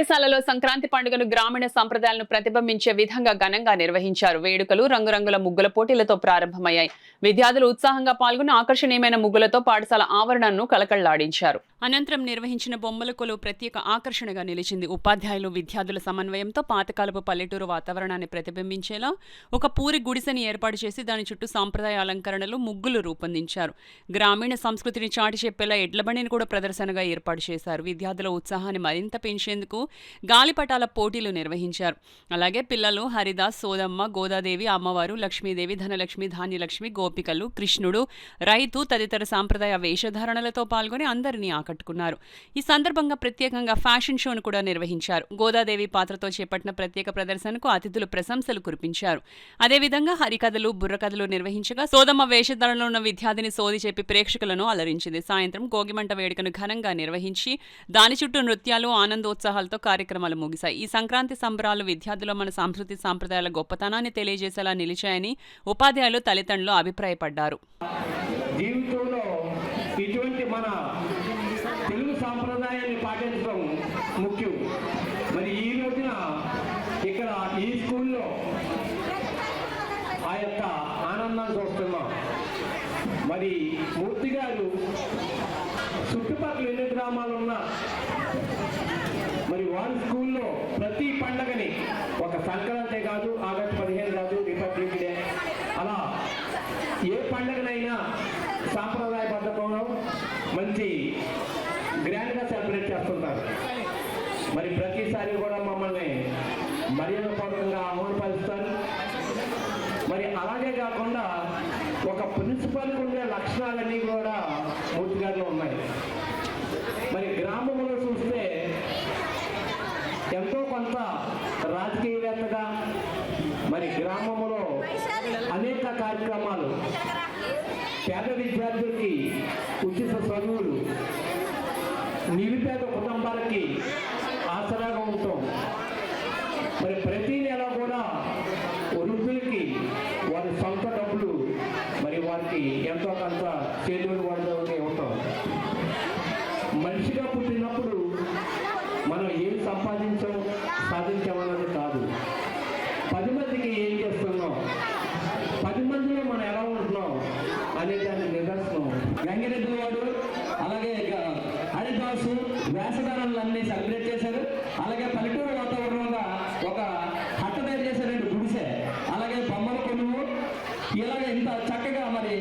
పాఠశాలలో సంక్రాంతి పండుగను గ్రామీణ సంప్రదాయాలను ప్రతిబింబించే విధంగా ఘనంగా నిర్వహించారు. వేడుకలు రంగురంగుల ముగ్గుల పోటీలతో ప్రారంభమయ్యాయి. విద్యార్థులు ఉత్సాహంగా పాల్గొని ఆకర్షణీయమైన ముగ్గులతో పాఠశాల ఆవరణను కలకళ్లాడించారు. అనంతరం నిర్వహించిన బొమ్మల కొలువు ప్రత్యేక ఆకర్షణగా నిలిచింది. ఉపాధ్యాయులు విద్యార్థుల సమన్వయంతో పాతకాలపు పల్లెటూరు వాతావరణాన్ని ప్రతిబింబించేలా ఒక పూరి గుడిసెని ఏర్పాటు చేసి దాని చుట్టూ సాంప్రదాయ అలంకరణలు ముగ్గులు రూపొందించారు. గ్రామీణ సంస్కృతిని చాటి చెప్పేలా ఎడ్లబండిని కూడా ప్రదర్శనగా ఏర్పాటు చేశారు. విద్యార్థుల ఉత్సాహాన్ని మరింత పెంచేందుకు గాలిపటాల పోటీలు నిర్వహించారు. అలాగే పిల్లలు హరిదాస్, సోదమ్మ, గోదాదేవి, అమ్మవారు, లక్ష్మీదేవి, ధనలక్ష్మి, ధాన్యలక్ష్మి, గోపికలు, కృష్ణుడు, రైతు తదితర సాంప్రదాయ వేషధారణలతో పాల్గొని అందరినీ ఆకట్టుకున్నారు. ఈ సందర్భంగా ప్రత్యేకంగా ఫ్యాషన్ షోను కూడా నిర్వహించారు. గోదాదేవి పాత్రతో చేపట్టిన ప్రత్యేక ప్రదర్శనకు అతిథులు ప్రశంసలు కురిపించారు. అదేవిధంగా హరికథలు, బుర్రకథలు నిర్వహించగా సోదమ్మ వేషధారణలో ఉన్న విద్యార్థిని సోది చెప్పి ప్రేక్షకులను అలరించింది. సాయంత్రం గోగిమంట వేడుకను ఘనంగా నిర్వహించి దాని చుట్టూ నృత్యాలు, ఆనందోత్సాహాలతో కార్యక్రమాలు ముగిశాయి. ఈ సంక్రాంతి సంబరాలు విద్యార్థులు మన సంస్కృతి సంప్రదాయాల గొప్పతనాన్ని తెలియజేసేలా నిలిచాయని ఉపాధ్యాయులు, తల్లిదండ్రులు అభిప్రాయపడ్డారు. జీవితంలో ఇటువంటి మన తెలుగు సాంప్రదాయాన్ని పాటించడం ముఖ్యం. మరి ఈ రోజున ఇక్కడ ఈ స్కూల్లో ఆ యొక్క ఆనందాన్ని చూస్తున్నాం. మరి మూర్తి గారు చుట్టుపక్కల ఎన్ని గ్రామాలు ఉన్నా మరి వారి స్కూల్లో ప్రతి పండగని ఒక సంక్రాంతి కాదు, ఆగస్టు 15 కాదు, రిపబ్లిక్ డే, అలా ఏ పండగనైనా సాంప్రదాయ పద్ధతిలో మంచి గ్రాండ్గా సెలబ్రేట్ చేస్తుంటారు. మరి ప్రతిసారి కూడా మమ్మల్ని మర్యాదపూర్వకంగా ఆహ్వానిస్తారు. మరి అలాగే కాకుండా ఒక ప్రిన్సిపల్కి ఉండే లక్షణాలన్నీ కూడా మూర్తి గారిలో ఉన్నాయి. మరి గ్రామంలో చూస్తే ఎంతో కొంత రాజకీయవేత్తగా మరి గ్రామంలో అనేక కార్యక్రమాలు, పేద విద్యార్థులకి ఉచిత చదువులు, నిరుపేద కుటుంబాలకి ఆసరాగా ఉంటాం. మరి ప్రతి నెల కూడా వృద్ధులకి వారి సొంత డబ్బులు మరి వారికి ఎంతో కొంత చేతులు వాడుతూనే ఉంటాం. మనిషిగా పుట్టినప్పుడు మనం ఏం సాధించామన్నది కాదు, 10 మందికి ఏం చేస్తున్నాం, 10 మందిలో మనం ఎలా ఉంటున్నాం అనే దాని నిదర్శనం. గంగిరెద్దు వాడు అలాగే హరిదాసు వేషధారణలన్నీ సెలబ్రేట్ చేశారు. అలాగే పల్లెటూరు వాతావరణంగా ఒక హట్ట తయారు చేశారండి, గుడిసె, అలాగే బొమ్మల కొనువు, ఇలాగే ఇంత చక్కగా మరి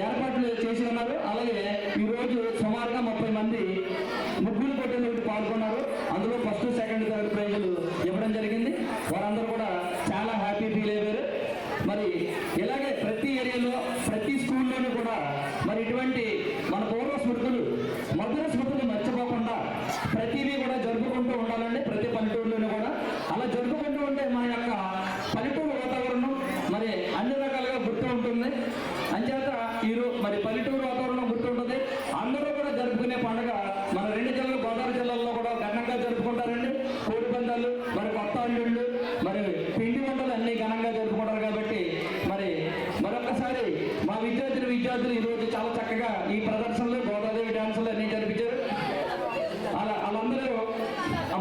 ఏర్పాట్లు చేసి ఉన్నారు. అలాగే ఈరోజు సుమారుగా 30 మంది ముగ్గురు పోటీలు పాల్గొన్నారు. అందులో ఫస్ట్, సెకండ్, థర్డ్ ప్రైజులు ఇవ్వడం జరిగింది. వారందరూ కూడా చాలా హ్యాపీ ఫీల్ అయ్యారు. మరి ఇలాగే ప్రతి ఏరియాలో, ప్రతి స్కూల్లోనూ కూడా మరి ఇటువంటి మన పూర్వ స్మృతులు, మధుర స్మృతులు మర్చిపోకుండా ప్రతిదీ కూడా జరుపుకుంటూ ఉండాలండి. ప్రతి పల్లెటూరులోనూ కూడా అలా జరుపుకుంటూ ఉంటే మన యొక్క పల్లెటూరు వాతావరణం మరి అన్ని రకాలుగా గుర్తు ఉంటుంది. అంచేత ఈరోజు మరి పల్లెటూరు వాతావరణం గుర్తుంటుంది. అందరూ కూడా జరుపుకునే పండుగ మన 2 జిల్లాలు, గోదావరి జిల్లాల్లో కూడా ఘనంగా జరుపుకుంటారండి. కోడి పందాలు, మరి కొత్త అల్లుళ్ళు, మరి పిండి వంటలు అన్ని ఘనంగా జరుపుకుంటారు. కాబట్టి మరి మరొకసారి మా విద్యార్థులు ఈరోజు చాలా చక్కగా ఈ ప్రదర్శనలు, గోదాదేవి డాన్సులు అన్ని జరిపించారు.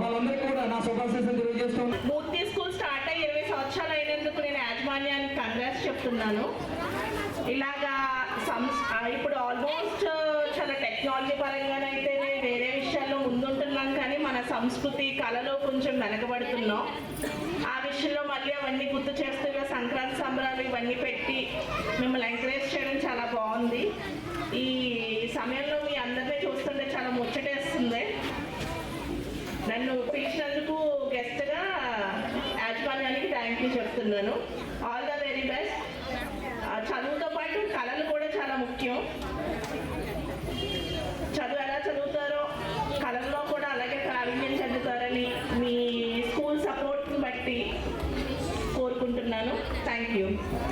వాళ్ళందరికీ కూడా నా శుభాశీస్సులు తెలియజేస్తాను. మూర్తి స్కూల్ స్టార్ట్ అయ్యి 20 సంవత్సరాలు అయినందుకు నేను యాజమాన్యానికి కంగ్రాట్స్ చెప్తున్నాను. ఇలాగా ఇప్పుడు ఆల్మోస్ట్ చాలా టెక్నాలజీ పరంగానైతే వేరే విషయాల్లో ముందుంటున్నాం, కానీ మన సంస్కృతి, కళలో కొంచెం వెనకబడుతున్నాం. ఆ విషయంలో మళ్ళీ అవన్నీ గుర్తు చేస్తూ సంక్రాంతి సంబరాలు ఇవన్నీ పెట్టి మిమ్మల్ని ఎంకరేజ్ చేయడం చాలా బాగుంది. ఈ సమయంలో మీ అందరినీ చూస్తుంటే చాలా ముచ్చటేస్తుంది. నన్ను పిలిచినందుకు గెస్ట్గా యాజమాన్యానికి థ్యాంక్ యూ చెప్తున్నాను. All the very best. చదువుతో పాటు కళలు కూడా చాలా ముఖ్యం.